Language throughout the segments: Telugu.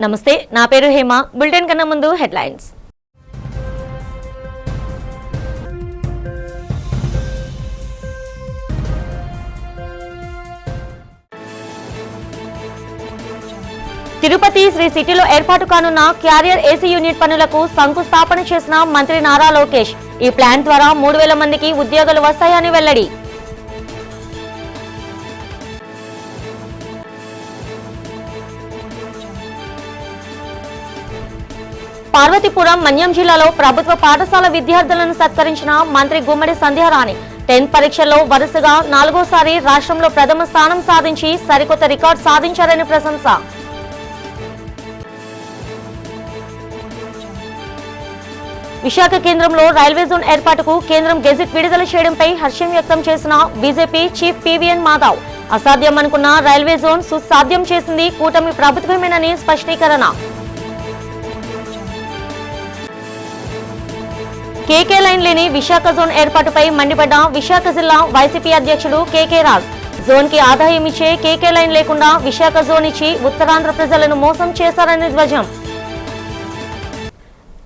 నమస్తే, నా పేరు హేమ. బులెటిన్ కన్నా ముందు హెడ్లైన్స్. తిరుపతి శ్రీ సిటీలో ఏర్పాటు కానున్న క్యారియర్ ఏసీ యూనిట్ పనులకు శంకుస్థాపన చేసిన మంత్రి నారా లోకేష్. ఈ ప్లాన్ ద్వారా 3000 మందికి ఉద్యోగాలు వస్తాయని వెల్లడి. పార్వతీపురం మన్యం జిల్లాలో ప్రభుత్వ పాఠశాల విద్యార్థులను సత్కరించిన మంత్రి గుమ్మడి సంధ్యారాణి. 10th పరీక్షల్లో వరుసగా 4వసారి రాష్ట్రంలో ప్రథమ స్థానం సాధించి సరికొత్త రికార్డు సాధించారని ప్రశంస. విశాఖ కేంద్రంలో రైల్వే జోన్ ఏర్పాటుకు కేంద్రం గెజిట్ విడుదల చేయడంపై హర్షం వ్యక్తం చేసిన బీజేపీ చీఫ్ పీవీఎన్ మాధవ్. అసాధ్యం అనుకున్న రైల్వే జోన్ సుసాధ్యం చేసింది కూటమి ప్రభుత్వమేనని స్పష్టీకరణ. కేకే లైన్ లేని విశాఖ జోన్ ఏర్పాటుపై మండిపడ్డ విశాఖ జిల్లా వైసీపీ అధ్యక్షుడు కేకే రాజ్. జోన్ కి ఆదాయం ఇచ్చే కేకే లైన్ లేకుండా విశాఖ జోన్ ఇచ్చి ఉత్తరాంధ్ర ప్రజలను మోసం చేశారని ధ్వజం.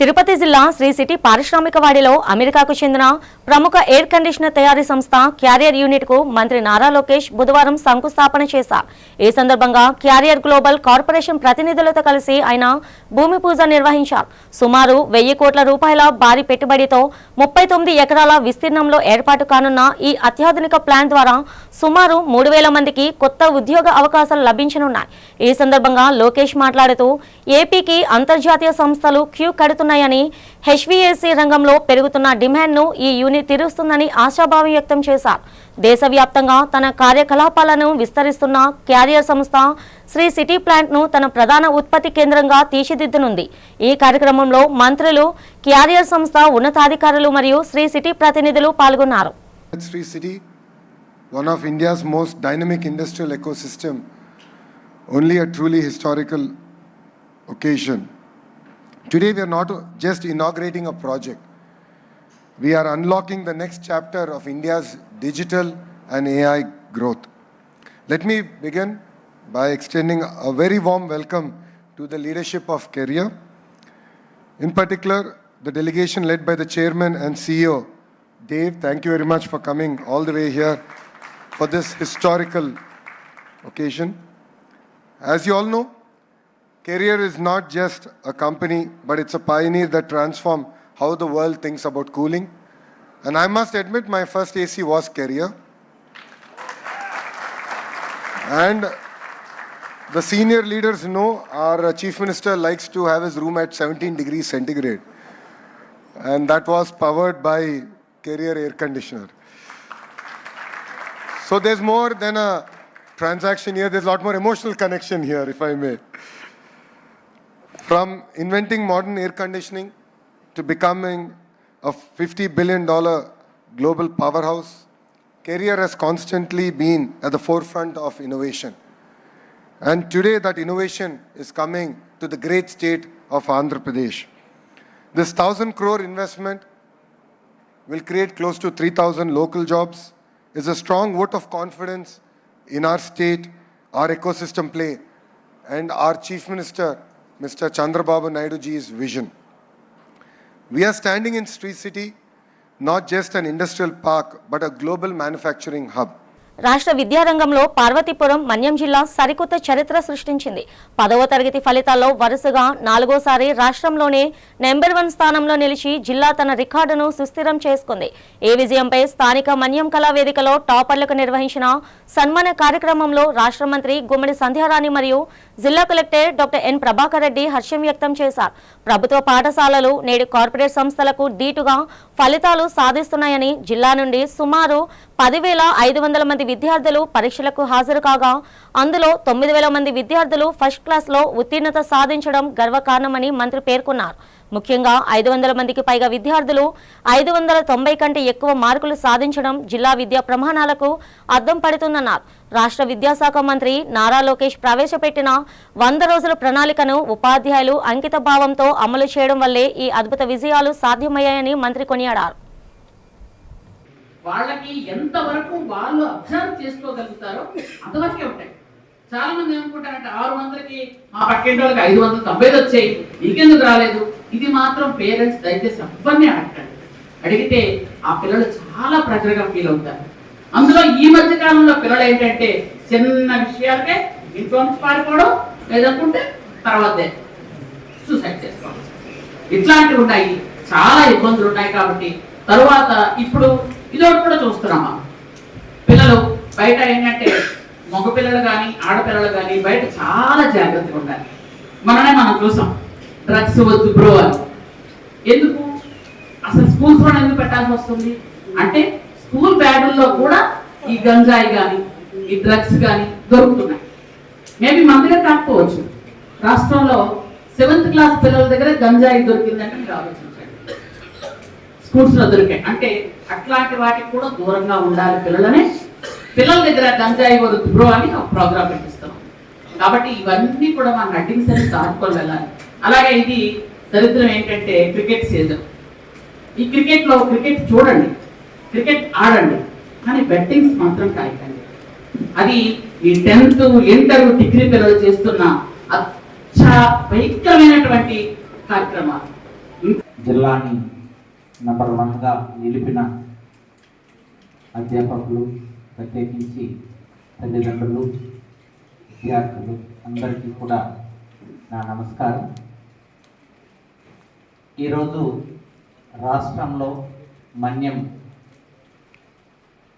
తిరుపతి జిల్లా శ్రీ సిటీ పారిశ్రామికవాడిలో అమెరికాకు చెందిన ప్రముఖ ఎయిర్ కండిషనర్ తయారీ సంస్థ క్యారియర్ యూనిట్ కు మంత్రి నారా లోకేష్ బుధవారం శంకుస్థాపన చేశారు. ఈ సందర్భంగా క్యారియర్ గ్లోబల్ కార్పొరేషన్ ప్రతినిధులతో కలిసి ఆయన భూమి పూజ నిర్వహించారు. సుమారు 1000 కోట్ల రూపాయల భారీ పెట్టుబడితో 39 ఎకరాల విస్తీర్ణంలో ఏర్పాటు కానున్న ఈ అత్యాధునిక ప్లాన్ ద్వారా సుమారు 3000 మందికి కొత్త ఉద్యోగ అవకాశాలు లభించనున్నాయి. ఈ సందర్భంగా లోకేష్ మాట్లాడుతూ ఏపీకి అంతర్జాతీయ సంస్థలు క్యూ కడుతున్నాయని, హెచ్వీఏసీ రంగంలో పెరుగుతున్న డిమాండ్ను ఈ యూనిట్ తీరుస్తుందని ఆశాభావం వ్యక్తం చేశారు. దేశవ్యాప్తంగా తన కార్యకలాపాలను విస్తరిస్తున్న క్యారియర్ సంస్థ శ్రీ సిటీ ప్లాంట్ను తన ప్రధాన ఉత్పత్తి కేంద్రంగా తీర్చిదిద్దనుంది. ఈ కార్యక్రమంలో మంత్రులు, క్యారియర్ సంస్థ ఉన్నతాధికారులు మరియు శ్రీ సిటీ ప్రతినిధులు పాల్గొన్నారు. Sri City, one of India's most dynamic industrial ecosystem, only a truly historical occasion. Today we are not just inaugurating a project, we are unlocking the next chapter of India's digital and AI growth. Let me begin by extending a very warm welcome to the leadership of Career. In particular, the delegation led by the chairman and CEO, Dave. Thank you very much for coming all the way here for this historical occasion. As you all know, Career is not just a company, but it's a pioneer that transformed how the world thinks about cooling. And I must admit, my first AC was Career. And the senior leaders know our Chief Minister likes to have his room at 17 degrees centigrade. And that was powered by Career air conditioner. So there's more than a transaction here, there's a lot more emotional connection here, if I may. From inventing modern air conditioning to becoming a $50 billion global powerhouse, Career has constantly been at the forefront of innovation. And today that innovation is coming to the great state of Andhra Pradesh. This 1,000 crore investment will create close to 3,000 local jobs. It's a strong vote of confidence in our state, our ecosystem play, and our Chief Minister, Mr. Chandrababu Naidu ji's vision. We are standing in Sri City, not just an industrial park, but a global manufacturing hub. రాష్ట్ర విద్యారంగంలో పార్వతీపురం మన్యం జిల్లా సరికొత్త చరిత్ర సృష్టించింది. 10వ తరగతి ఫలితాల్లో వరుసగా 4వసారి రాష్ట్రంలోనే నెంబర్ 1 స్థానంలో నిలిచి జిల్లా తన రికార్డును సుస్థిరం చేసుకుంది. ఈ విజయంపై స్థానిక మన్యం కళావేదికలో టాపర్లకు నిర్వహించిన సన్మాన కార్యక్రమంలో రాష్ట్ర మంత్రి గుమ్మడి సంధ్యారాణి మరియు జిల్లా collector doctor N Prabhakar Reddy హర్షం వ్యక్తం చేశారు. ప్రభుత్వ పాఠశాలలు నేడు కార్పొరేట్ సంస్థలకు దీటుగా ఫలితాలు సాధిస్తున్నాయని, జిల్లా నుండి సుమారు 10,500 మంది విద్యార్థులు పరీక్షలకు హాజరు కాగా అందులో 9,000 మంది విద్యార్థులు ఫస్ట్ క్లాస్లో ఉత్తీర్ణత సాధించడం గర్వకారణమని మంత్రి పేర్కొన్నారు. ముఖ్యంగా 500 మందికి పైగా విద్యార్థులు 590 కంటే ఎక్కువ మార్కులు సాధించడం జిల్లా విద్యా ప్రమాణాలకు అద్దం పడుతుందన్నారు. రాష్ట్ర విద్యాశాఖ మంత్రి నారా లోకేష్ ప్రవేశపెట్టిన 100 రోజుల ప్రణాళికను ఉపాధ్యాయులు అంకిత భావంతో అమలు చేయడం వల్లే ఈ అద్భుత విజయాలు సాధ్యమయ్యాయని మంత్రి కొనియాడారు. వాళ్ళకి ఎంతవరకు వాళ్ళు అబ్జర్వ్ చేసుకోగలుగుతారో అంతవరకే ఉంటాయి. చాలా మంది ఏమనుకుంటారంటే 600కి మా పక్కింటి వాళ్ళకి 590 వచ్చాయి, నీకెందుకు రాలేదు? ఇది మాత్రం పేరెంట్స్ దయచేసి ఎవరిని అడగండి. అడిగితే ఆ పిల్లలు చాలా ప్రెజర్గా ఫీల్ అవుతారు. అందులో ఈ మధ్య కాలంలో పిల్లలు ఏంటంటే చిన్న విషయాలకే ఇంట్లో నుంచి పారిపోవడం, లేదనుకుంటే తర్వాతే సూసైడ్ చేసుకోవడం, ఇట్లాంటివి ఉన్నాయి. చాలా ఇబ్బందులు ఉన్నాయి. కాబట్టి తరువాత ఇప్పుడు ఇదొకటి కూడా చూస్తున్నామా, పిల్లలు బయట ఏంటంటే మగ పిల్లలు కానీ ఆడపిల్లలు కానీ బయట చాలా జాగ్రత్తగా ఉండాలి. మనం చూసాం డ్రగ్స్ వద్దు బ్రో అని. ఎందుకు అసలు స్కూల్స్ కూడా ఎందుకు పెట్టాల్సి వస్తుంది అంటే స్కూల్ బ్యాగుల్లో కూడా ఈ గంజాయి కానీ ఈ డ్రగ్స్ కానీ దొరుకుతున్నాయి. మేబీ మన దగ్గర కాకపోవచ్చు, రాష్ట్రంలో 7th క్లాస్ పిల్లల దగ్గర గంజాయి దొరికిందంటే మీరు ఆలోచించండి. స్కూల్స్ లో దొరికాయి అంటే అట్లాంటి వాటికి కూడా దూరంగా ఉండాలి పిల్లలనే. పిల్లల దగ్గర గంజాయి వద్దు బ్రో అని ఒక ప్రోగ్రామ్ పెట్టిస్తాం. కాబట్టి ఇవన్నీ కూడా మన అడ్డింగ్స్ అని దాటుకొని వెళ్ళాలి. అలాగే ఇది దరిద్రం ఏంటంటే క్రికెట్ సీజన్. ఈ క్రికెట్ చూడండి, క్రికెట్ ఆడండి, కానీ బెట్టింగ్స్ మాత్రం కాయకండి. అది ఈ 10th ఇంటర్ డిగ్రీ పిల్లలు చేస్తున్న భయంకరమైనటువంటి కార్యక్రమాలు. జిల్లాని నంబర్ 1గా నిలిపిన అధ్యాపకులు, ప్రత్యేకించి తల్లిదండ్రులు, విద్యార్థులు అందరికీ కూడా నా నమస్కారం. ఈరోజు రాష్ట్రంలో మన్యం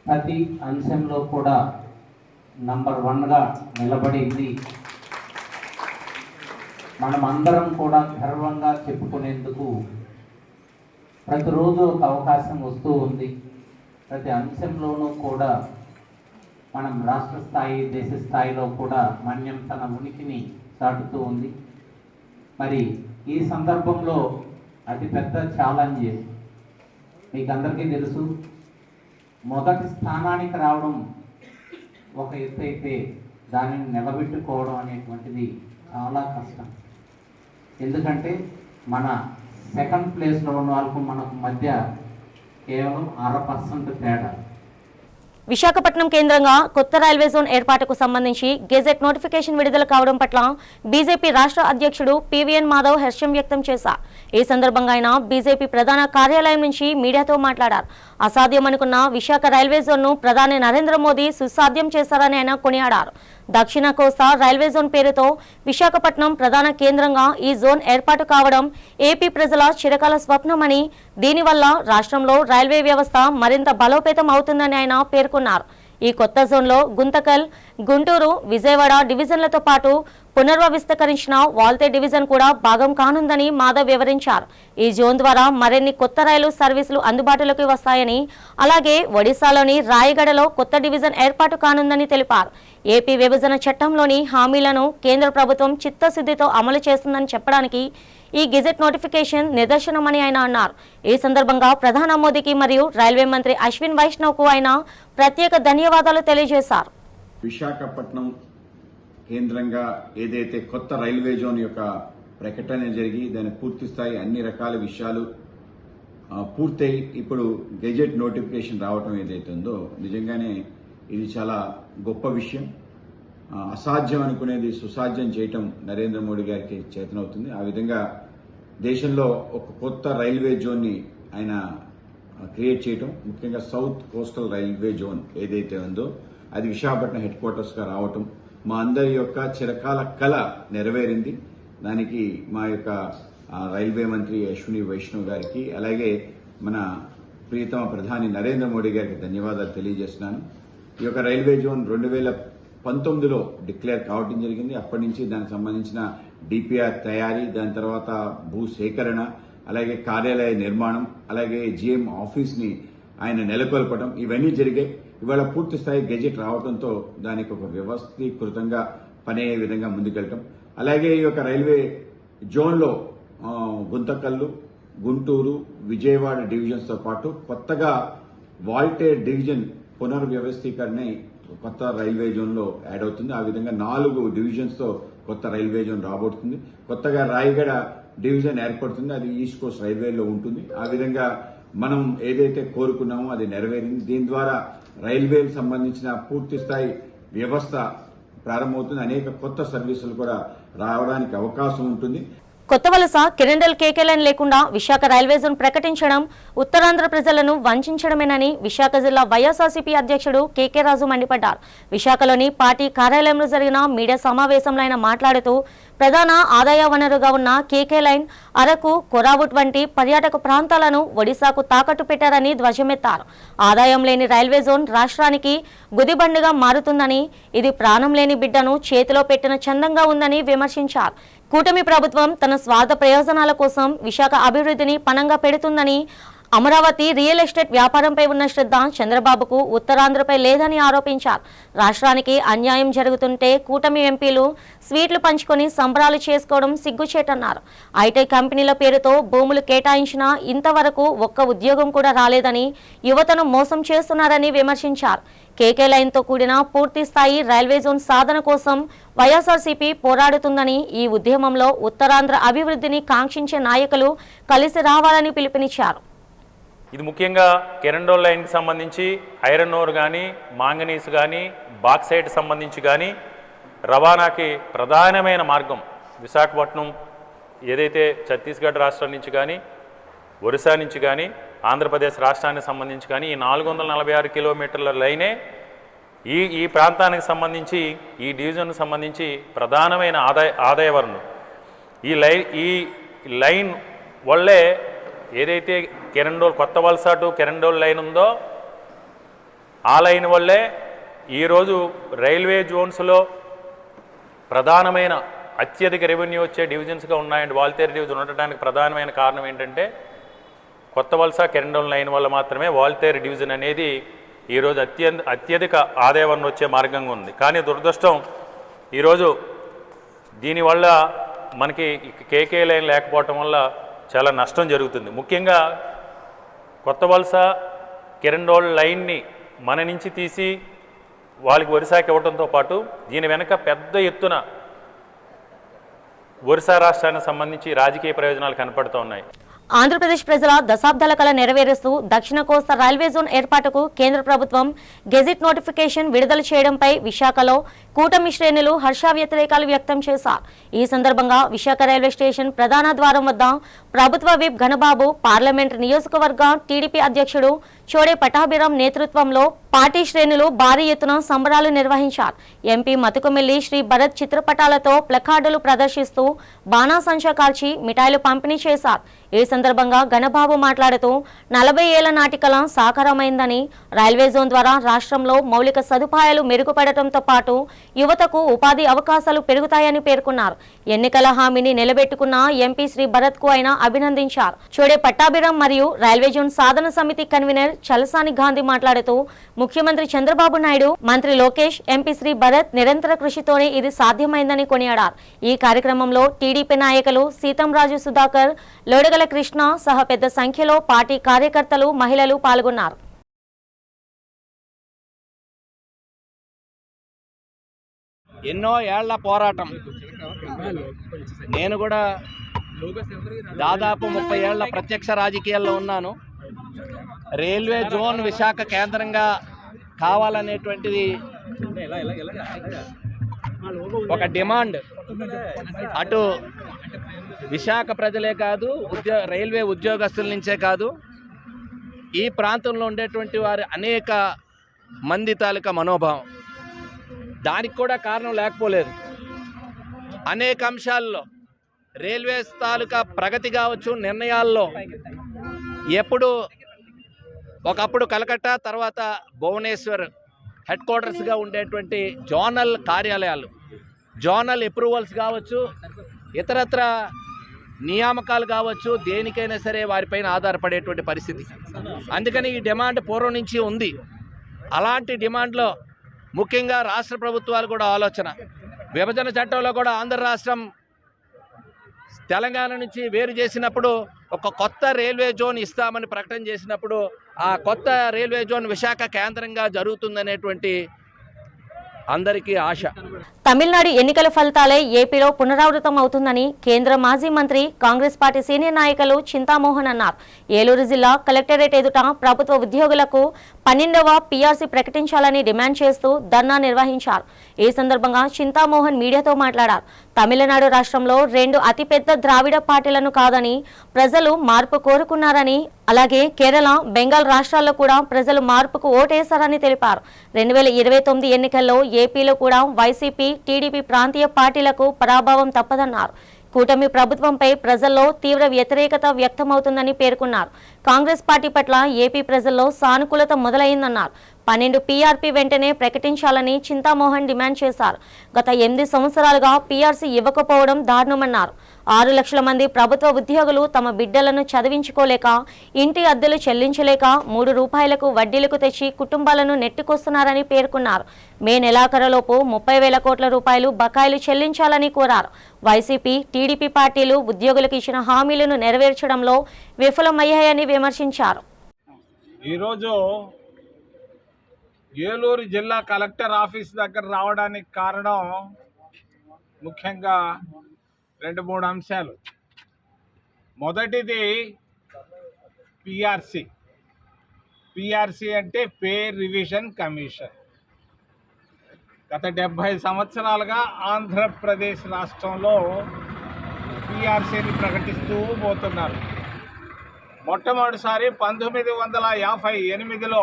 ప్రతి అంశంలో కూడా నంబర్ 1గా నిలబడింది. మనమందరం కూడా గర్వంగా చెప్పుకునేందుకు ప్రతిరోజు ఒక అవకాశం వస్తూ ఉంది. ప్రతి అంశంలోనూ కూడా మనం రాష్ట్ర స్థాయి, దేశ స్థాయిలో కూడా మన్యం తన ఉనికిని చాటుతూ ఉంది. మరి ఈ సందర్భంలో అతిపెద్ద ఛాలెంజ్ మీకు అందరికీ తెలుసు. మొదటి స్థానానికి రావడం ఒక ఎత్తు అయితే దానిని నిలబెట్టుకోవడం అనేటువంటిది చాలా కష్టం. ఎందుకంటే మన సెకండ్ ప్లేస్లో ఉన్న వాళ్ళకు మనకు మధ్య కేవలం 6% తేడా. విశాఖపట్నం కేంద్రంగా కొత్త రైల్వే జోన్ ఏర్పాటుకు సంబంధించి గెజెట్ నోటిఫికేషన్ విడుదల కావడం పట్ల బీజేపీ రాష్ట్ర అధ్యక్షుడు పివిఎన్ మాధవ్ హర్షం వ్యక్తం చేశారు. ఈ సందర్భంగా ఆయన బీజేపీ ప్రధాన కార్యాలయం నుంచి మీడియాతో మాట్లాడారు. అసాధ్యమనుకున్న విశాఖ రైల్వే జోన్ను ప్రధాని నరేంద్ర మోదీ సుసాధ్యం చేశారని ఆయన కొనియాడారు. దక్షిణ కోస్తా రైల్వే జోన్ పేరుతో విశాఖపట్నం ప్రధాన కేంద్రంగా ఈ జోన్ ఏర్పాటు కావడం ఏపీ ప్రజల చిరకాల స్వప్నమని, దీనివల్ల రాష్ట్రంలో రైల్వే వ్యవస్థ మరింత బలోపేతం అవుతుందని ఆయన పేర్కొన్నారు. ఈ కొత్త జోన్లో గుంతకల్, గుంటూరు, విజయవాడ డివిజన్లతో పాటు పునర్వ్యవస్థీకరించిన వాల్తే డివిజన్ కూడా భాగం కానుందని మాధవ్ వివరించారు. ఈ జోన్ ద్వారా మరిన్ని కొత్త రైలు సర్వీసులు అందుబాటులోకి వస్తాయని, అలాగే ఒడిశాలోని రాయగడలో కొత్త డివిజన్ ఏర్పాటు కానుందని తెలిపారు. ఏపీ విభజన చట్టంలోని హామీలను కేంద్ర ప్రభుత్వం చిత్తశుద్ధితో అమలు చేస్తుందని చెప్పడానికి ఈ గెజెట్ నోటిఫికేషన్ నిదర్శనమని ఆయన అన్నారు. ఈ సందర్భంగా ప్రధాని మోదీకి మరియు రైల్వే మంత్రి అశ్విన్ వైష్ణవ్కు ఆయన ప్రత్యేక ధన్యవాదాలు తెలియజేశారు. విశాఖపట్నం కేంద్రంగా ఏదైతే కొత్త రైల్వే జోన్ యొక్క ప్రకటన జరిగి దాని పూర్తి స్థాయి అన్ని రకాల విషయాలు పూర్తయి ఇప్పుడు గెజెట్ నోటిఫికేషన్ రావటం ఏదైతే ఉందో నిజంగానే ఇది చాలా గొప్ప విషయం. అసాధ్యం అనుకునేది సుసాధ్యం చేయటం నరేంద్ర మోడీ గారికి చేతనవుతుంది. ఆ విధంగా దేశంలో ఒక కొత్త రైల్వే జోన్ని ఆయన క్రియేట్ చేయటం, ముఖ్యంగా సౌత్ కోస్టల్ రైల్వే జోన్ ఏదైతే ఉందో అది విశాఖపట్నం హెడ్ క్వార్టర్స్గా రావటం మా అందరి యొక్క చిరకాల కళ నెరవేరింది. దానికి మా యొక్క రైల్వే మంత్రి అశ్విని వైష్ణవ్ గారికి, అలాగే మన ప్రియతమ ప్రధాని నరేంద్ర మోడీ గారికి ధన్యవాదాలు తెలియజేస్తున్నాను. ఈ యొక్క రైల్వే జోన్ 2019లో డిక్లేర్ కావడం జరిగింది. అప్పటి నుంచి దానికి సంబంధించిన డిపిఆర్ తయారీ, దాని తర్వాత భూసేకరణ, అలాగే కార్యాలయ నిర్మాణం, అలాగే జిఎం ఆఫీస్ని ఆయన నెలకొల్పడం ఇవన్నీ జరిగాయి. ఇవాళ పూర్తి స్థాయి గెజెట్ రావడంతో దానికి ఒక వ్యవస్థీకృతంగా పనయ్యే విధంగా ముందుకెళ్ళటం, అలాగే ఈ యొక్క రైల్వే జోన్లో గుంతకల్లు, గుంటూరు, విజయవాడ డివిజన్స్తో పాటు కొత్తగా వాల్టే డివిజన్ పునర్వ్యవస్థీకరణ కొత్త రైల్వే జోన్లో యాడ్ అవుతుంది. ఆ విధంగా 4 డివిజన్స్తో కొత్త రైల్వే జోన్ రాబోతుంది. కొత్తగా రాయగడ డివిజన్ ఏర్పడుతుంది, అది ఈస్ట్ కోస్ట్ రైల్వేలో ఉంటుంది. ఆ విధంగా మనం ఏదైతే కోరుకున్నామో అది నెరవేరింది. దీని ద్వారా రైల్వేకి సంబంధించిన పూర్తి స్థాయి వ్యవస్థ ప్రారంభమవుతుంది. అనేక కొత్త సర్వీసులు కూడా రావడానికి అవకాశం ఉంటుంది. కొత్త వలస కిరండల్ కేకే లైన్ లేకుండా విశాఖ రైల్వే జోన్ ప్రకటించడం ఉత్తరాంధ్ర ప్రజలను వంచడమేనని విశాఖ జిల్లా వైఎస్ఆర్సీపీ అధ్యక్షుడు కేకే రాజు మండిపడ్డారు. విశాఖలోని పార్టీ కార్యాలయంలో జరిగిన మీడియా సమావేశంలో ఆయన మాట్లాడుతూ ప్రధాన ఆదాయ వనరుగా ఉన్న కేకే లైన్ అరకు, కొరావుట్ వంటి పర్యాటక ప్రాంతాలను ఒడిశాకు తాకట్టు పెట్టారని ధ్వజమెత్తారు. ఆదాయం లేని రైల్వే జోన్ రాష్ట్రానికి గుదిబండిగా మారుతుందని, ఇది ప్రాణం లేని బిడ్డను చేతిలో పెట్టిన చందంగా ఉందని విమర్శించారు. కూటమి ప్రభుత్వం తన స్వార్థ ప్రయోజనాల కోసం విశాఖ అభివృద్ధిని పణంగా పెడుతుందని, అమరావతి రియల్ ఎస్టేట్ వ్యాపారంపై ఉన్న శ్రద్ధ చంద్రబాబుకు ఉత్తరాంధ్రపై లేదని ఆరోపించారు. రాష్ట్రానికి అన్యాయం జరుగుతుంటే కూటమి ఎంపీలు స్వీట్లు పంచుకొని సంబరాలు చేసుకోవడం సిగ్గుచేటన్నారు. ఐటీ కంపెనీల పేరుతో భూములు కేటాయించినా ఇంతవరకు ఒక్క ఉద్యోగం కూడా రాలేదని, యువతను మోసం చేస్తున్నారని విమర్శించారు. కేకే లైన్తో కూడిన పూర్తి స్థాయి రైల్వే జోన్ సాధన కోసం వైఎస్ఆర్సీపీ పోరాడుతుందని, ఈ ఉద్యమంలో ఉత్తరాంధ్ర అభివృద్ధిని కాంక్షించే నాయకులు కలిసి రావాలని పిలుపునిచ్చారు. ఇది ముఖ్యంగా కిరండోల్ లైన్కి సంబంధించి ఐరన్ ఓర్ కానీ, మాంగనీస్ కానీ, బాక్సైట్ సంబంధించి కానీ రవాణాకి ప్రధానమైన మార్గం. విశాఖపట్నం ఏదైతే ఛత్తీస్గఢ్ రాష్ట్రం నుంచి కానీ, ఒరిస్సా నుంచి కానీ, ఆంధ్రప్రదేశ్ రాష్ట్రానికి సంబంధించి కానీ ఈ 446 కిలోమీటర్ల లైనే ఈ ప్రాంతానికి సంబంధించి, ఈ డివిజన్కు సంబంధించి ప్రధానమైన ఆదాయ వనరు. ఈ లైన్ వల్లే ఏదైతే కిరండోల్ కొత్త వలస టు కిరండోల్ లైన్ ఉందో ఆ లైన్ వల్లే ఈరోజు రైల్వే జోన్స్లో ప్రధానమైన అత్యధిక రెవెన్యూ వచ్చే డివిజన్స్గా ఉన్నాయండి. వాల్తేరు డివిజన్ ఉండటానికి ప్రధానమైన కారణం ఏంటంటే కొత్త వలస కిరండోల్ లైన్ వల్ల మాత్రమే వాల్తేరు డివిజన్ అనేది ఈరోజు అత్యధిక ఆదాయ వనరు వచ్చే మార్గంగా ఉంది. కానీ దురదృష్టం ఈరోజు దీనివల్ల మనకి కేకే లైన్ లేకపోవటం వల్ల చాలా నష్టం జరుగుతుంది. ముఖ్యంగా కొత్త వలస కిరండోల్ లైన్ని మన నుంచి తీసి వాళ్ళకి ఒరిస్సాకి ఇవ్వడంతో పాటు దీని వెనక పెద్ద ఎత్తున ఒరిస్సా రాష్ట్రానికి సంబంధించి రాజకీయ ప్రయోజనాలు కనపడుతూ ఉన్నాయి. ఆంధ్రప్రదేశ్ ప్రజల దశాబ్దాల కల నెరవేరుస్తూ దక్షిణ కోస్తా రైల్వే జోన్ ఏర్పాటుకు కేంద్ర ప్రభుత్వం గెజిట్ నోటిఫికేషన్ విడుదల చేయడంపై విశాఖలో కూటమి శ్రేణులు హర్ష వ్యతిరేకాలు వ్యక్తం చేశారు. ఈ సందర్భంగా విశాఖ రైల్వే స్టేషన్ ప్రధాన ద్వారం వద్ద ప్రభుత్వ విప్ ఘనబాబు, పార్లమెంట్ నియోజకవర్గ టీడీపీ అధ్యక్షుడు చోడే పటాభిరామ్ నేతృత్వంలో పార్టీ శ్రేణులు భారీ ఎత్తున సంబరాలు నిర్వహించారు. ఎంపీ మతుకుమిల్లి శ్రీ భరత్ చిత్రపటాలతో ప్లకార్డులు ప్రదర్శిస్తూ బాణాసంచా కాల్చి మిఠాయిలు పంపిణీ చేశారు. ఈ సందర్భంగా ఘనబాబు మాట్లాడుతూ 40 ఏళ్ల నాటి కల సాకారమైందని, రైల్వే జోన్ ద్వారా రాష్ట్రంలో మౌలిక సదుపాయాలు మెరుగుపడటంతో పాటు యువతకు ఉపాధి అవకాశాలు పెరుగుతాయని పేర్కొన్నారు. ఎన్నికల హామీని నిలబెట్టుకున్న ఎంపీ శ్రీ భరత్ కు ఆయన అభినందించారు. చోడే పట్టాభిరామ్ మరియు రైల్వే జోన్ సాధన సమితి కన్వీనర్ చలసాని గాంధీ మాట్లాడుతూ ముఖ్యమంత్రి చంద్రబాబు నాయుడు, మంత్రి లోకేష్, ఎంపీ శ్రీ భరత్ నిరంతర కృషితోనే ఇది సాధ్యమైందని కొనియాడారు. ఈ కార్యక్రమంలో టీడీపీ నాయకులు సీతంరాజు సుధాకర్, లోడగల కృష్ణ సహా పెద్ద సంఖ్యలో పార్టీ కార్యకర్తలు, మహిళలు పాల్గొన్నారు. ఎన్నో ఏళ్ల పోరాటం. నేను కూడా దాదాపు 30 ఏళ్ల ప్రత్యక్ష రాజకీయాల్లో ఉన్నాను. రైల్వే జోన్ విశాఖ కేంద్రంగా కావాలనేటువంటిది ఒక డిమాండ్. అటు విశాఖ ప్రజలే కాదు, రైల్వే ఉద్యోగస్తుల నుంచే కాదు, ఈ ప్రాంతంలో ఉండేటువంటి వారి అనేక మంది తాలూకా మనోభావం. దానికి కూడా కారణం లేకపోలేదు. అనేక అంశాల్లో రైల్వే తాలూకా ప్రగతి కావచ్చు, నిర్ణయాల్లో ఎప్పుడు ఒకప్పుడు కలకత్తా, తర్వాత భువనేశ్వర్ హెడ్ క్వార్టర్స్గా ఉండేటువంటి జోనల్ కార్యాలయాలు, జోనల్ అప్రూవల్స్ కావచ్చు, ఇతరత్ర నియామకాలు కావచ్చు, దేనికైనా సరే వారిపైన ఆధారపడేటువంటి పరిస్థితి. అందుకని ఈ డిమాండ్ పూర్వం నుంచి ఉంది. అలాంటి డిమాండ్లో ముఖ్యంగా రాష్ట్ర ప్రభుత్వాలు కూడా ఆలోచన, విభజన చట్టంలో కూడా ఆంధ్ర రాష్ట్రం తెలంగాణ నుంచి వేరు చేసినప్పుడు ఒక కొత్త రైల్వే జోన్ ఇస్తామని ప్రకటన చేసినప్పుడు ఆ కొత్త రైల్వే జోన్ విశాఖ కేంద్రంగా జరుగుతుందనేటువంటి అందరికీ ఆశ. తమిళనాడు ఎన్నికల ఫలితాలే ఏపీలో పునరావృతం అవుతుందని కేంద్ర మాజీ మంత్రి కాంగ్రెస్ పార్టీ సీనియర్ నాయకులు చింతామోహన్ అన్నారు. ఏలూరు జిల్లా కలెక్టరేట్ ఎదుట ప్రభుత్వ ఉద్యోగులకు 12వ పీఆర్సీ ప్రకటించాలని డిమాండ్ చేస్తూ ధర్నా నిర్వహించారు. ఈ సందర్భంగా చింతామోహన్ మీడియాతో మాట్లాడారు. తమిళనాడు రాష్ట్రంలో 2 అతిపెద్ద ద్రావిడ పార్టీలను కాదని ప్రజలు మార్పు కోరుకున్నారని, అలాగే కేరళ, బెంగాల్ రాష్ట్రాల్లో కూడా ప్రజలు మార్పుకు ఓటేశారని తెలిపారు. 2029 ఎన్నికల్లో ఏపీలో కూడా వైసీపీ, టీడీపీ ప్రాంతీయ పార్టీలకు పరాభవం తప్పదన్నారు. కూటమి ప్రభుత్వంపై ప్రజల్లో తీవ్ర వ్యతిరేకత వ్యక్తమవుతుందని పేర్కొన్నారు. కాంగ్రెస్ పార్టీ పట్ల ఏపీ ప్రజల్లో సానుకూలత మొదలైందన్నారు. 12 పీఆర్పీ వెంటనే ప్రకటించాలని చింతామోహన్ డిమాండ్ చేశారు. గత 8 సంవత్సరాలుగా పీఆర్సీ ఇవ్వకపోవడం దారుణమన్నారు. 6 లక్షల మంది ప్రభుత్వ ఉద్యోగులు తమ బిడ్డలను చదివించుకోలేక, ఇంటి అద్దెలు చెల్లించలేక 3 రూపాయలకు వడ్డీలకు తెచ్చి కుటుంబాలను నెట్టుకొస్తున్నారని పేర్కొన్నారు. మే నెలాఖరులోపు 30,000 కోట్ల రూపాయలు బకాయిలు చెల్లించాలని కోరారు. వైసీపీ, టీడీపీ పార్టీలు ఉద్యోగులకు ఇచ్చిన హామీలను నెరవేర్చడంలో విఫలమయ్యాయని విమర్శించారు. ఈరోజు ఏలూరు జిల్లా కలెక్టర్ ఆఫీస్ దగ్గర రావడానికి కారణం ముఖ్యంగా 2-3 అంశాలు. మొదటిది పిఆర్సి. పిఆర్సి అంటే పే రివిజన్ కమిషన్. గత 70 సంవత్సరాలుగా ఆంధ్రప్రదేశ్ రాష్ట్రంలో పిఆర్సీని ప్రకటిస్తూ పోతున్నారు. మొట్టమొదటిసారి 1958లో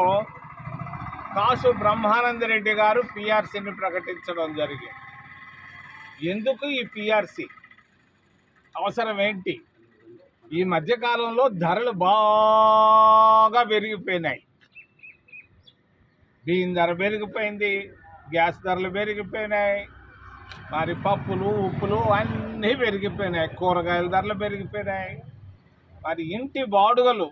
కాసు బ్రహ్మానందరెడ్డి గారు పిఆర్సీని ప్రకటించడం జరిగింది. ఎందుకు ఈ పిఆర్సీ అవసరం ఏంటి? ఈ మధ్యకాలంలో ధరలు బాగా పెరిగిపోయినాయి. బియ్యం ధర పెరిగిపోయింది, గ్యాస్ ధరలు పెరిగిపోయినాయి, మరి పప్పులు, ఉప్పులు అన్నీ పెరిగిపోయినాయి, కూరగాయల ధరలు పెరిగిపోయినాయి. మరి ఇంటి బాడుగలు,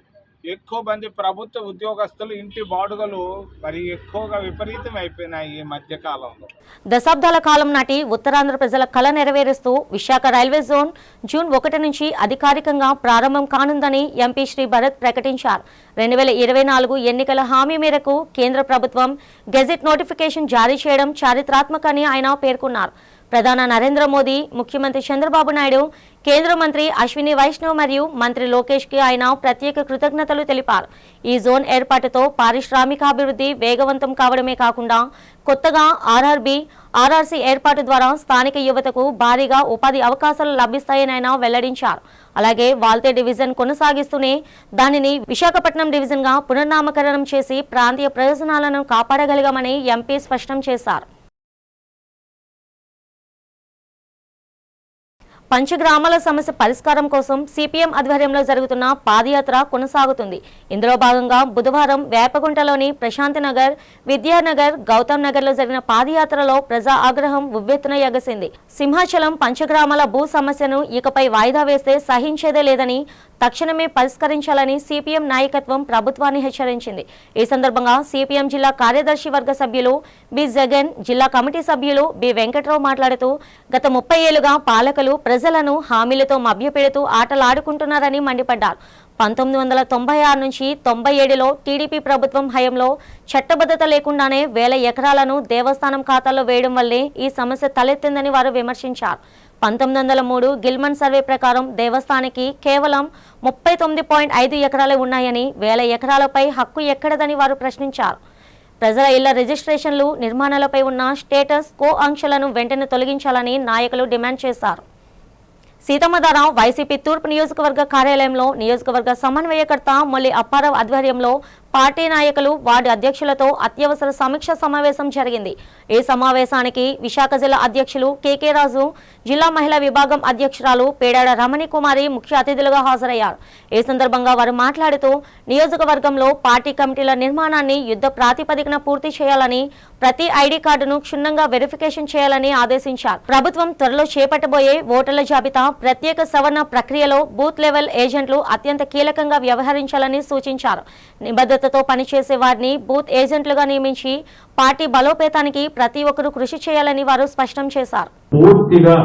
ఎక్కువ మంది ప్రభుత్వ ఉద్యోగస్తులు ఇంటి బాడుగలు మరి ఎక్కువగా విపరీతం అయిపోయినాయి ఈ మధ్య కాలంలో. దశాబ్దాల కాలం నాటి ఉత్తరాంధ్ర ప్రజల కళ నెరవేరుస్తూ విశాఖ రైల్వే జోన్ జూన్ 1 నుంచి అధికారికంగా ప్రారంభం కానుందని ఎంపీ శ్రీ భరత్ ప్రకటించారు. 2024 ఎన్నికల హామీ మేరకు కేంద్ర ప్రభుత్వం గెజెట్ నోటిఫికేషన్ జారీ చేయడం చారిత్రాత్మకని ఆయన పేర్కొన్నారు. ప్రధాని నరేంద్ర మోదీ, ముఖ్యమంత్రి చంద్రబాబు నాయుడు, కేంద్ర మంత్రి అశ్విని వైష్ణవ్ మరియు మంత్రి లోకేష్కి ఆయన ప్రత్యేక కృతజ్ఞతలు తెలిపారు. ఈ జోన్ ఏర్పాటుతో పారిశ్రామికాభివృద్ధి వేగవంతం కావడమే కాకుండా కొత్తగా ఆర్ఆర్బీ, ఆర్ఆర్సీ ఏర్పాటు ద్వారా స్థానిక యువతకు భారీగా ఉపాధి అవకాశాలు లభిస్తాయని ఆయన వెల్లడించారు. అలాగే వాల్తే డివిజన్ కొనసాగిస్తూనే దానిని విశాఖపట్నం డివిజన్గా పునర్నామకరణం చేసి ప్రాంతీయ ప్రయోజనాలను కాపాడగలిగామని ఎంపీ స్పష్టం చేశారు. పంచగ్రామాల సమస్య పరిష్కారం కోసం సిపిఎం ఆధ్వర్యంలో జరుగుతున్న పాదయాత్ర కొనసాగుతుంది. ఇందులో భాగంగా బుధవారం వేపగుంటలోని ప్రశాంతి నగర్, విద్యానగర్, గౌతమ్ నగర్లో జరిగిన పాదయాత్రలో ప్రజా ఆగ్రహం ఉవ్వెత్తున ఎగసింది. సింహాచలం పంచగ్రామాల భూ సమస్యను ఇకపై వాయిదా వేస్తే సహించేదే లేదని, తక్షణమే పరిష్కరించాలని సిపిఎం నాయకత్వం ప్రభుత్వాన్ని హెచ్చరించింది. ఈ సందర్భంగా సిపిఎం జిల్లా కార్యదర్శి వర్గ సభ్యులు బి జగన్, జిల్లా కమిటీ సభ్యులు బి వెంకట్రావు మాట్లాడుతూ గత 30 ఏళ్లుగా పాలకులు ప్రజలను హామీలతో మభ్యపెడుతూ ఆటలాడుకుంటున్నారని మండిపడ్డారు. 1996 నుంచి 97లో టీడీపీ ప్రభుత్వం హయాంలో చట్టబద్ధత లేకుండానే 1000 ఎకరాలను దేవస్థానం ఖాతాలో వేయడం వల్లే ఈ సమస్య తలెత్తిందని వారు విమర్శించారు. 1903 గిల్మన్ సర్వే ప్రకారం దేవస్థానానికి కేవలం 39.5 ఎకరాలే ఉన్నాయని, 1000 ఎకరాలపై హక్కు ఎక్కడదని వారు ప్రశ్నించారు. ప్రజల ఇళ్ల రిజిస్ట్రేషన్లు, నిర్మాణాలపై ఉన్న స్టేటస్ కో ఆంక్షలను వెంటనే తొలగించాలని నాయకులు డిమాండ్ చేశారు. సీతమ్మధార వైసీపీ తూర్పు నియోజకవర్గ కార్యాలయంలో నియోజకవర్గ సమన్వయకర్త మొల్లి అప్పారావు ఆధ్వర్యంలో పార్టీ నాయకులు, వార్డు అధ్యక్షులతో అత్యవసర సమీక్ష సమావేశం జరిగింది. ఈ సమావేశానికి విశాఖ జిల్లా అధ్యక్షులు కేకే రాజు, జిల్లా మహిళా విభాగం అధ్యక్షురాలు పేడాడ రమణి కుమారి ముఖ్య అతిథులుగా హాజరయ్యారు. ఈ సందర్భంగా వారు మాట్లాడుతూ నియోజకవర్గంలో పార్టీ కమిటీల నిర్మాణాన్ని యుద్ధ ప్రాతిపదికన పూర్తి చేయాలని, ప్రతి ఐడి కార్డును క్షుణ్ణంగా వెరిఫికేషన్ చేయాలని ఆదేశించారు. ప్రభుత్వం త్వరలో చేపట్టబోయే ఓటర్ల జాబితా ప్రత్యేక సవరణ ప్రక్రియలో బూత్ లెవెల్ ఏజెంట్లు అత్యంత కీలకంగా వ్యవహరించాలని సూచించారు. నిబద్ధతతో పనిచేసే వారిని బూత్ ఏజెంట్లుగా నియమించి పార్టీ బలోపేతానికి ప్రతి ఒక్కరూ కృషి చేయాలని వారు స్పష్టం చేశారు. పూర్తిగా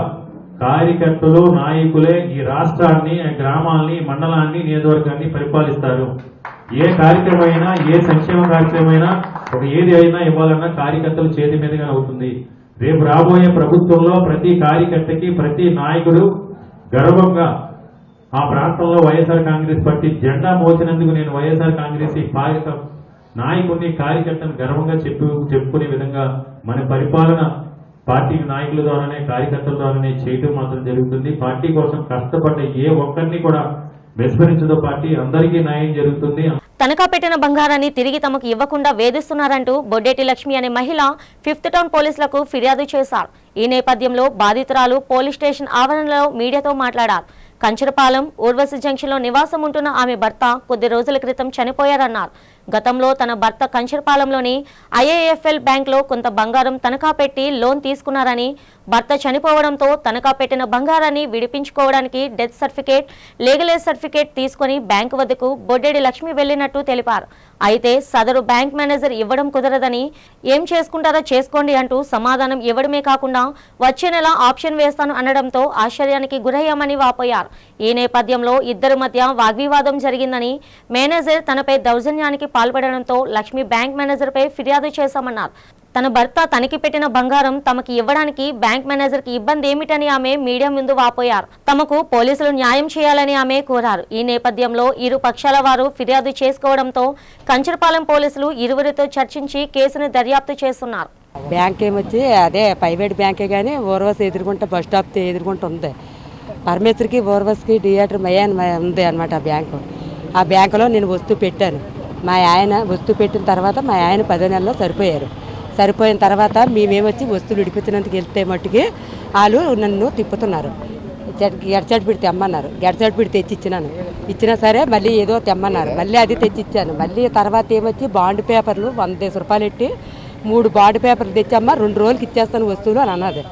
కార్యకర్తలు, నాయకులే ఈ రాష్ట్రాన్ని, గ్రామాల్ని, మండలాన్ని, నియోజకవర్గాన్ని పరిపాలిస్తారు. ఏ కార్యక్రమమైనా, ఏ సంక్షేమ కార్యక్రమమైనా ఒక ఏది అయినా ఇవ్వాలన్నా కార్యకర్తల చేతి మీదుగా అవుతుంది. రేపు రాబోయే ప్రభుత్వంలో ప్రతి కార్యకర్తకి ప్రతి నాయకుడు గర్వంగా ఆ ప్రాంతంలో వైఎస్ఆర్ కాంగ్రెస్ పార్టీ జెండా మోసినందుకు నేను వైఎస్ఆర్ కాంగ్రెస్ నాయకుడిని కార్యకర్తను గర్వంగా చెప్పుకునే విధంగా మన పరిపాలన పార్టీ నాయకుల ద్వారానే కార్యకర్తల ద్వారానే చేయడం మాత్రం జరుగుతుంది. పార్టీ కోసం కష్టపడ్డ ఏ ఒక్కరిని కూడా విస్మరించదో పార్టీ, అందరికీ న్యాయం జరుగుతుంది. తనఖా పెట్టిన బంగారాన్ని తిరిగి తమకు ఇవ్వకుండా వేధిస్తున్నారంటూ బొడ్డేటి లక్ష్మి అనే మహిళ 5th టౌన్ పోలీసులకు ఫిర్యాదు చేశారు. ఈ నేపథ్యంలో బాధితురాలు పోలీస్ స్టేషన్ ఆవరణలో మీడియాతో మాట్లాడారు. కంచరపాలెం ఊర్వశి జంక్షన్లో నివాసం ఉంటున్న ఆమె భర్త కొద్ది రోజుల క్రితం చనిపోయారన్నారు. గతంలో తన భర్త కంచరపాలెంలోని IIFL బ్యాంక్లో కొంత బంగారం తనఖా పెట్టి లోన్ తీసుకున్నారని, భర్త చనిపోవడంతో తనఖా పెట్టిన బంగారాన్ని విడిపించుకోవడానికి డెత్ సర్టిఫికేట్, లీగలైజ్ సర్టిఫికేట్ తీసుకుని బ్యాంకు వద్దకు బొడ్డేడి లక్ష్మి వెళ్లినట్టు తెలిపారు. అయితే సదరు బ్యాంక్ మేనేజర్ ఇవ్వడం కుదరదని, ఏం చేసుకుంటారో చేసుకోండి అంటూ సమాధానం ఇవ్వడమే కాకుండా వచ్చే నెల ఆప్షన్ వేస్తాను అనడంతో ఆశ్చర్యానికి గురయ్యామని వాపోయారు. ఈ నేపథ్యంలో ఇద్దరి మధ్య వాగ్వివాదం జరిగిందని, మేనేజర్ తనపై దౌర్జన్యానికి పాల్పడడంతో లక్ష్మి బ్యాంక్ మేనేజర్పై ఫిర్యాదు చేశామన్నారు. తన భర్త తనకి పెట్టిన బంగారం తమకి ఇవ్వడానికి బ్యాంక్ మేనేజర్కి ఇబ్బంది ఏమిటని ఆమె మీడియా ముందు వాపోయారు. తమకు పోలీసులు న్యాయం చేయాలని ఆమె కోరారు. ఈ నేపథ్యంలో ఇరు పక్షాల వారు ఫిర్యాదు చేసుకోవడంతో కంచరపాలెం పోలీసులు ఇరువురితో చర్చించి కేసును దర్యాప్తు చేస్తున్నారు. బ్యాంక్ ఏమొచ్చి అదే ప్రైవేట్ బ్యాంకే కానీ ఊర్వశి ఎదుర్కొంటే బస్ స్టాప్ ఎదుర్కొంటూ ఉంది. పరమేశ్వరికి ఊర్వశికి థియేటర్ మయాన్ ఉంది అనమాట ఆ బ్యాంకు. ఆ బ్యాంకులో నేను వస్తువు పెట్టాను. మా ఆయన వస్తువు పెట్టిన తర్వాత మా ఆయన 10 నెలల్లో సరిపోయిన తర్వాత మేమేమొచ్చి వస్తువులు విడిపించినందుకు వెళ్తే మట్టుకి వాళ్ళు నన్ను తిప్పుతున్నారు. గెట్ సర్టిఫికేట్ తెమ్మన్నారు. గెట్ సర్టిఫికేట్ తెచ్చి ఇచ్చినా సరే మళ్ళీ ఏదో తెమ్మన్నారు. మళ్ళీ అది తెచ్చిచ్చాను. మళ్ళీ తర్వాత ఏమొచ్చి బాండ్ పేపర్లు 100 రూపాయలు పెట్టి 3 బాండ్ పేపర్లు తెచ్చమ్మా 2 రోజులకి ఇచ్చేస్తాను వస్తువులు అని అన్నది.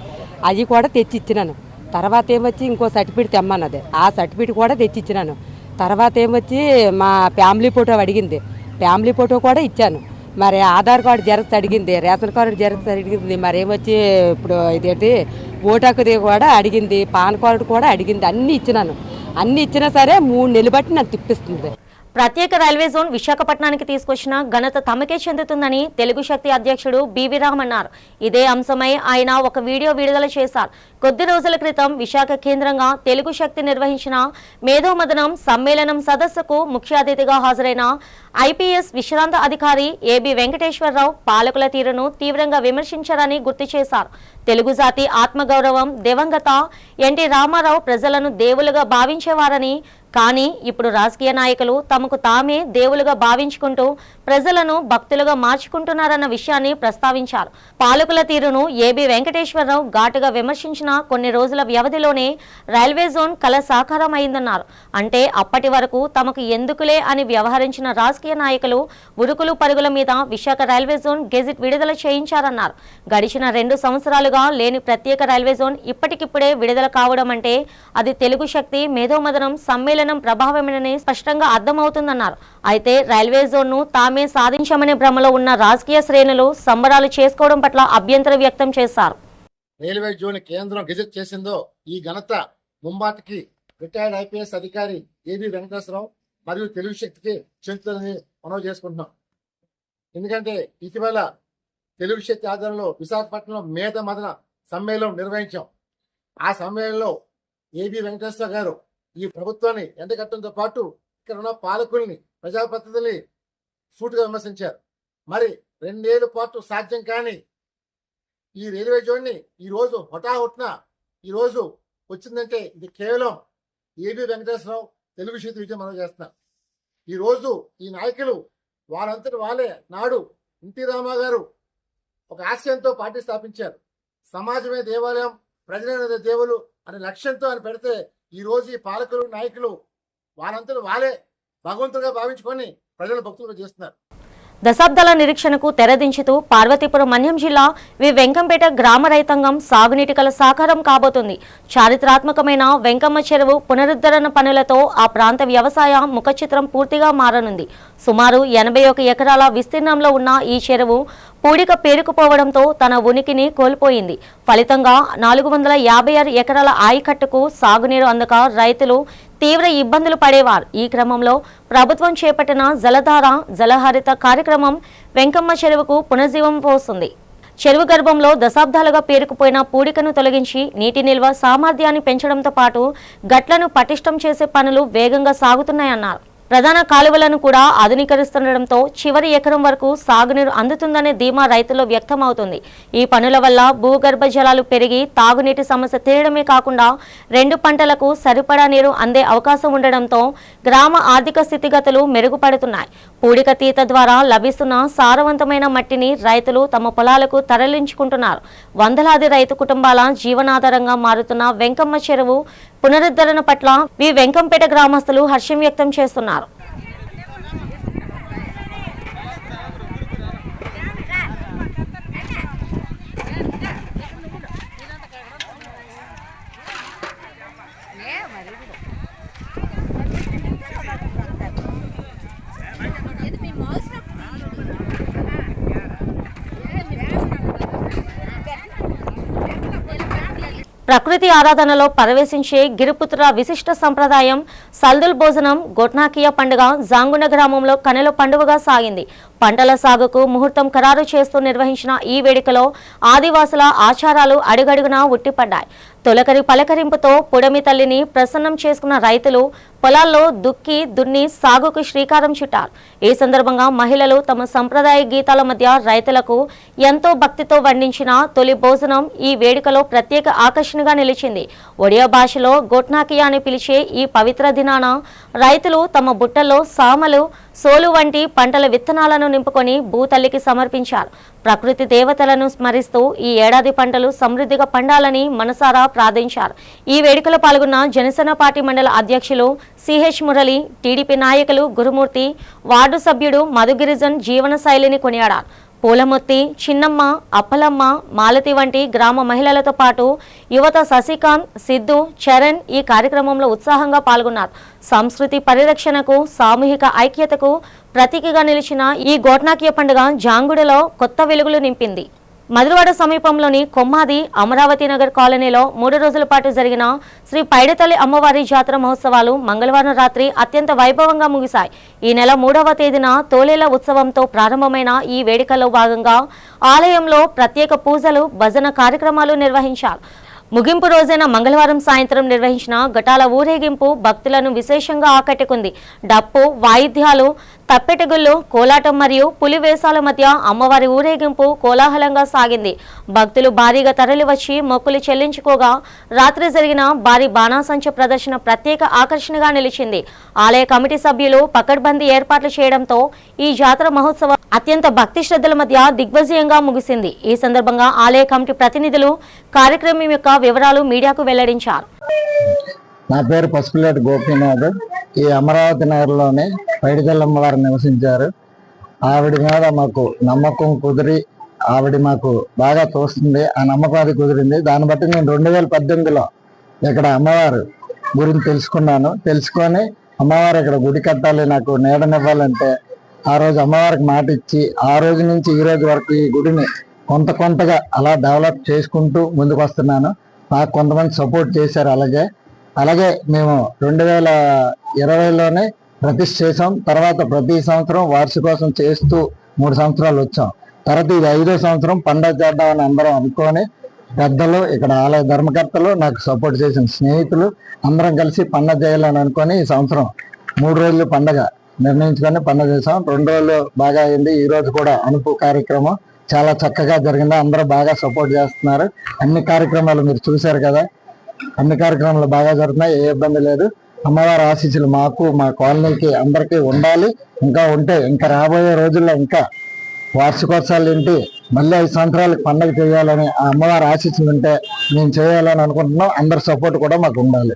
అవి కూడా తెచ్చి ఇచ్చినాను. తర్వాత ఏమొచ్చి ఇంకో సర్టిఫికేట్ తెమ్మన్నది. ఆ సర్టిఫికేట్ కూడా తెచ్చిచ్చినాను. తర్వాత ఏమొచ్చి మా ఫ్యామిలీ ఫోటో అడిగింది. ఫ్యామిలీ ఫోటో కూడా ఇచ్చాను. మరి ఆధార్ కార్డు జెరాక్స్ అడిగింది, రేషన్ కార్డు జెరాక్స్ అడిగింది, మరి ఏమొచ్చి ఇప్పుడు ఇదేంటి ఓటాకుది కూడా అడిగింది, పాన్ కార్డు కూడా అడిగింది. అన్నీ ఇచ్చినాను. అన్నీ ఇచ్చినా సరే 3 నెలలు బట్టి నన్ను తిప్పిస్తుంది. ప్రత్యేక రైల్వే జోన్ విశాఖపట్నానికి తీసుకొచ్చిన ఘనత తమకే చెందుతుందని తెలుగు శక్తి అధ్యక్షుడు బివి రామ్ అన్నారు. ఇదే అంశమై ఆయన ఒక వీడియో విడుదల చేశారు. కొద్ది రోజుల క్రితం విశాఖ కేంద్రంగా తెలుగు శక్తి నిర్వహించిన మేధోమదనం సమ్మేళనం సదస్సుకు ముఖ్య అతిథిగా హాజరైన IPS విశ్రాంత అధికారి AB వెంకటేశ్వరరావు పాలకుల తీరును తీవ్రంగా విమర్శించారని గుర్తు చేశారు. తెలుగు జాతి ఆత్మగౌరవం దివంగత NT రామారావు ప్రజలను దేవులుగా భావించేవారని, కానీ ఇప్పుడు రాజకీయ నాయకులు తమకు తామే దేవులుగా భావించుకుంటూ ప్రజలను భక్తులుగా మార్చుకుంటున్నారన్న విషయాన్ని ప్రస్తావించారు. పాలకుల తీరును AB వెంకటేశ్వరరావు ఘాటుగా విమర్శించిన కొన్ని రోజుల వ్యవధిలోనే రైల్వే జోన్ కల సాకారం అయిందన్నారు. అంటే అప్పటి వరకు తమకు ఎందుకులే అని వ్యవహరించిన రాజకీయ నాయకులు ఉరుకులు పరుగుల మీద విశాఖ రైల్వే జోన్ గెజిట్ విడుదల చేయించారన్నారు. గడిచిన 2 సంవత్సరాలుగా లేని ప్రత్యేక రైల్వే జోన్ ఇప్పటికిప్పుడే విడుదల కావడం అంటే అది తెలుగు శక్తి మేధోమదనం సమ్మేళనం ప్రభావమేనని స్పష్టంగా అర్థమవుతుందన్నారు. అయితే రైల్వే జోన్ ను తామే సాధించామనే భ్రమలో ఉన్న రాజకీయ శ్రేణులు సంబరాలు చేసుకోవడం పట్ల అభ్యంతరం వ్యక్తం చేశారు. రైల్వే జోన్ కేంద్రం గెజెట్ చేసిందో ఈ ఘనత ముంబాటికి రిటైర్డ్ IPS అధికారి AB వెంకటేశ్వరరావు మరియు తెలుగు శక్తికి చెందుతుందని మనవి చేసుకుంటున్నాం. ఎందుకంటే ఇటీవల తెలుగు శక్తి ఆధ్వర్యంలో విశాఖపట్నంలో మేధ మదన సమ్మేళనం నిర్వహించాం. ఆ సమ్మేళనంలో AB వెంకటేశ్వర గారు ఈ ప్రభుత్వాన్ని ఎండగట్టడంతో పాటు ఇక్కడ ఉన్న పాలకుల్ని ప్రజాప్రతినిధుల్ని సూటిగా విమర్శించారు. మరి 2 ఏళ్ల పాటు సాధ్యం కాని ఈ రైల్వే జోన్ని ఈరోజు హుటాహుట్న ఈరోజు వచ్చిందంటే ఇది కేవలం AB వెంకటేశ్వరరావు తెలుగు శక్తి విజయం మనం చేస్తున్నారు. ఈరోజు ఈ నాయకులు వాళ్ళంతటి వాళ్ళే నాడు NT రామారావు గారు ఒక ఆశయంతో పార్టీ స్థాపించారు. సమాజమే దేవాలయం, ప్రజలైన దేవులు అనే లక్ష్యంతో ఆయన పెడితే ఈరోజు ఈ పాలకులు నాయకులు వాళ్ళంతటి వాళ్ళే భగవంతుడిగా భావించుకొని ప్రజల భక్తులుగా చేస్తున్నారు. దశాబ్దాల నిరీక్షణకు తెరదించుతూ పార్వతీపురం మన్యం జిల్లా వెంకంపేట గ్రామ రైతాంగం సాగునీటి కల సాకారం కాబోతుంది. చారిత్రాత్మకమైన వెంకమ్మ చెరువు పునరుద్ధరణ పనులతో ఆ ప్రాంత వ్యవసాయ ముఖచిత్రం పూర్తిగా మారనుంది. సుమారు 81 ఎకరాల విస్తీర్ణంలో ఉన్న ఈ చెరువు పూడిక పేరుకుపోవడంతో తన ఉనికిని కోల్పోయింది. ఫలితంగా 456 ఎకరాల ఆయకట్టుకు సాగునీరు అందక రైతులు తీవ్ర ఇబ్బందులు పడేవారు. ఈ క్రమంలో ప్రభుత్వం చేపట్టిన జలధార జలహరిత కార్యక్రమం వెంకమ్మ చెరువుకు పునర్జీవం పోస్తుంది. చెరువు గర్భంలో దశాబ్దాలుగా పేరుకుపోయిన పూడికను తొలగించి నీటి నిల్వ సామర్థ్యాన్ని పెంచడంతో పాటు గట్లను పటిష్టం చేసే పనులు వేగంగా సాగుతున్నాయన్నారు. ప్రధాన కాలువలను కూడా ఆధునీకరిస్తుండటంతో చివరి ఎకరం వరకు సాగునీరు అందుతుందనే ధీమా రైతుల్లో వ్యక్తమవుతుంది. ఈ పనుల వల్ల భూగర్భ జలాలు పెరిగి తాగునీటి సమస్య తీరడమే కాకుండా 2 పంటలకు సరిపడా నీరు అందే అవకాశం ఉండడంతో గ్రామ ఆర్థిక స్థితిగతులు మెరుగుపడుతున్నాయి. పూడిక తీత ద్వారా లభిస్తున్న సారవంతమైన మట్టిని రైతులు తమ పొలాలకు తరలించుకుంటున్నారు. వందలాది రైతు కుటుంబాల జీవనాధారంగా మారుతున్న వెంకమ్మ చెరువు పునరుద్ధరణ పట్ల వి వెంకంపేట గ్రామస్తులు హర్షం వ్యక్తం చేస్తున్నారు. ప్రకృతి ఆరాధనలో పరవేశించే గిరిపుత్ర విశిష్ట సంప్రదాయం సల్దుల్ భోజనం గొట్నాకియా పండుగ జాంగుండ గ్రామంలో కనుల పండుగగా సాగింది. పంటల సాగుకు ముహూర్తం ఖరారు చేస్తూ నిర్వహించిన ఈ వేడుకలో ఆదివాసుల ఆచారాలు అడుగడుగునా ఉట్టిపడ్డాయి. తొలకరి పలకరింపుతో పుడమి తల్లిని ప్రసన్నం చేసుకున్న రైతులు పొలాల్లో దుక్కి దున్ని సాగుకు శ్రీకారం చుట్టారు. ఈ సందర్భంగా మహిళలు తమ సంప్రదాయ గీతాల మధ్య రైతులకు ఎంతో భక్తితో వండించిన తొలి భోజనం ఈ వేడుకలో ప్రత్యేక ఆకర్షణగా నిలిచింది. ఒడియా భాషలో గొట్నాకియా అని పిలిచే ఈ పవిత్ర దినాన రైతులు తమ బుట్టల్లో సామలు సోలు వంటి పంటల విత్తనాలను నింపుకొని భూతల్లికి సమర్పించారు. ప్రకృతి దేవతలను స్మరిస్తూ ఈ ఏడాది పంటలు సమృద్ధిగా పండాలని మనసారా ప్రార్థించారు. ఈ వేడుకలో పాల్గొన్న జనసేన పార్టీ మండల అధ్యక్షులు సిహెచ్ మురళి, టీడీపీ నాయకులు గురుమూర్తి, వార్డు సభ్యుడు మధుగిరిజన్ జీవన శైలిని కొనియాడారు. పూలమొత్తి, చిన్నమ్మ, అప్పలమ్మ, మాలతి వంటి గ్రామ మహిళలతో పాటు యువత శశికాంత్, సిద్ధు, చరణ్ ఈ కార్యక్రమంలో ఉత్సాహంగా పాల్గొన్నారు. సంస్కృతి పరిరక్షణకు, సామూహిక ఐక్యతకు ప్రతీకగా నిలిచిన ఈ గొట్నాకియా పండుగ జాంగుడలో కొత్త వెలుగులు నింపింది. మధురవాడ సమీపంలోని కొమ్మాది అమరావతి నగర్ కాలనీలో 3 రోజుల పాటు జరిగిన శ్రీ పైడితల్లి అమ్మవారి జాతర మహోత్సవాలు మంగళవారం రాత్రి అత్యంత వైభవంగా ముగిశాయి. ఈ నెల 3వ తేదీన తోలేల ఉత్సవంతో ప్రారంభమైన ఈ వేడుకలో భాగంగా ఆలయంలో ప్రత్యేక పూజలు, భజన కార్యక్రమాలు నిర్వహించారు. ముగింపు రోజైన మంగళవారం సాయంత్రం నిర్వహించిన ఘటాల ఊరేగింపు భక్తులను విశేషంగా ఆకట్టుకుంది. డప్పు, వాయిద్యాలు, తప్పెటగుళ్ళు, కోలాటం మరియు పులి వేషాల మధ్య అమ్మవారి ఊరేగింపు కోలాహలంగా సాగింది. భక్తులు భారీగా తరలివచ్చి మొక్కులు చెల్లించుకోగా రాత్రి జరిగిన భారీ బాణాసంచ ప్రదర్శన ప్రత్యేక ఆకర్షణగా నిలిచింది. ఆలయ కమిటీ సభ్యులు పకడ్బందీ ఏర్పాట్లు చేయడంతో ఈ జాతర మహోత్సవం అత్యంత భక్తి శ్రద్ధల మధ్య దిగ్విజయంగా ముగిసింది. ఈ సందర్భంగా ఆలయ కమిటీ ప్రతినిధులు కార్యక్రమం యొక్క వివరాలు మీడియాకు వెల్లడించారు. నా పేరు పసుపులేటి గోపీనాథ్. ఈ అమరావతి నగర్లోనే పైడితల్లమ్మ వారు నివసించారు. ఆవిడ మీద మాకు నమ్మకం కుదిరి ఆవిడ మాకు బాగా తోస్తుంది. ఆ నమ్మకం అది కుదిరింది. దాన్ని బట్టి నేను 2018లో ఇక్కడ అమ్మవారు గురించి తెలుసుకొని అమ్మవారు ఇక్కడ గుడి కట్టాలి, నాకు నీడనివ్వాలంటే ఆ రోజు అమ్మవారికి మాట ఇచ్చి ఆ రోజు నుంచి ఈ రోజు వరకు ఈ గుడిని కొంతగా అలా డెవలప్ చేసుకుంటూ ముందుకు వస్తున్నాను. నాకు కొంతమంది సపోర్ట్ చేశారు. అలాగే మేము 2020లోనే ప్రతిష్ఠ చేసాం. తర్వాత ప్రతి సంవత్సరం వార్షికోత్సవం చేస్తూ 3 సంవత్సరాలు వచ్చాం. తర్వాత ఇది 5వ సంవత్సరం పండగ చేద్దామని అందరం అనుకొని పెద్దలు, ఇక్కడ ఆలయ ధర్మకర్తలు, నాకు సపోర్ట్ చేసిన స్నేహితులు అందరం కలిసి పండగ చేయాలని అనుకొని ఈ సంవత్సరం 3 రోజులు పండగ నిర్ణయించుకొని పండగ చేసాం. 2 రోజులు బాగా అయింది. ఈ రోజు కూడా అనుపు కార్యక్రమం చాలా చక్కగా జరిగింది. అందరూ బాగా సపోర్ట్ చేస్తున్నారు. అన్ని కార్యక్రమాలు మీరు చూశారు కదా, అన్ని కార్యక్రమాలు బాగా జరుగుతున్నాయి. ఏ ఇబ్బంది లేదు. అమ్మవారి ఆశీస్సులు మాకు, మా కాలనీకి, అందరికీ ఉండాలి. ఇంకా రాబోయే రోజుల్లో ఇంకా వార్షికోత్సవాలు ఏంటి, మళ్ళీ 5 సంవత్సరాలకు పండుగ చేయాలని ఆ అమ్మవారి ఆశీస్సులు ఉంటే మేము చేయాలని అనుకుంటున్నాం. అందరి సపోర్ట్ కూడా మాకు ఉండాలి.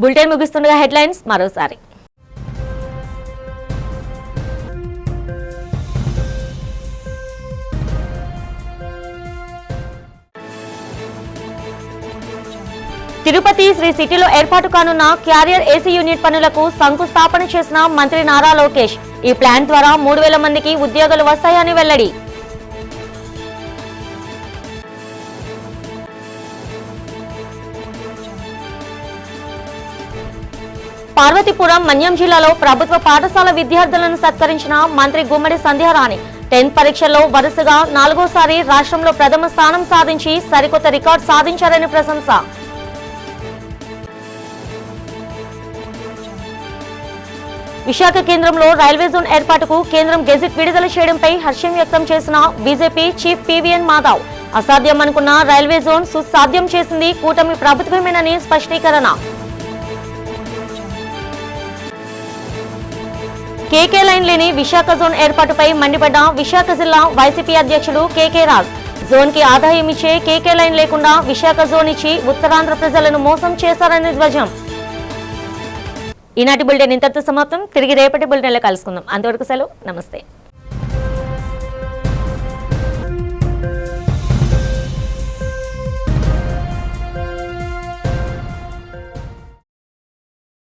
బులెటిన్ ముగిస్తుండగా హెడ్లైన్స్ మరోసారి. తిరుపతి శ్రీ సిటీలో ఏర్పాటు కానున్న క్యారియర్ ఏసీ యూనిట్ పనులకు శంకుస్థాపన చేసిన మంత్రి నారా లోకేష్. ఈ ప్లాన్ ద్వారా 3000 మందికి ఉద్యోగాలు వస్తాయని వెల్లడి. పార్వతీపురం మన్యం జిల్లాలో ప్రభుత్వ పాఠశాల విద్యార్థులను సత్కరించిన మంత్రి గుమ్మడి సంధ్యారాణి 10th పరీక్షల్లో వరుసగా 4వసారి రాష్ట్రంలో ప్రథమ స్థానం సాధించి సరికొత్త రికార్డు సాధించారని ప్రశంస. విశాఖ కేంద్రంలో రైల్వే జోన్ ఏర్పాటుకు కేంద్రం గెజిట్ విడుదల చేయడంపై హర్షం వ్యక్తం చేసిన బీజేపీ చీఫ్ పీవీఎన్ మాధవ్. అసాధ్యం అనుకున్న రైల్వే జోన్ సుసాధ్యం చేసింది కూటమి ప్రభుత్వమేనని స్పష్టీకరణ. కేకే లైన్ లేని విశాఖ జోన్ ఏర్పాటుపై మండిపడ్డ విశాఖ జిల్లా వైసీపీ అధ్యక్షుడు కేకే రాజ్. జోన్ కి ఆదాయం ఇచ్చే కేకే లైన్ లేకుండా విశాఖ జోన్ ఇచ్చి ఉత్తరాంధ్ర ప్రజలను మోసం చేశారని ధ్వజం. ఈనాటి బులెటిన్ ఇంతటితో సమాప్తం. తిరిగి రేపటి బులెటిన్లో కలుసుకుందాం. అంతవరకు సెలవు. నమస్తే.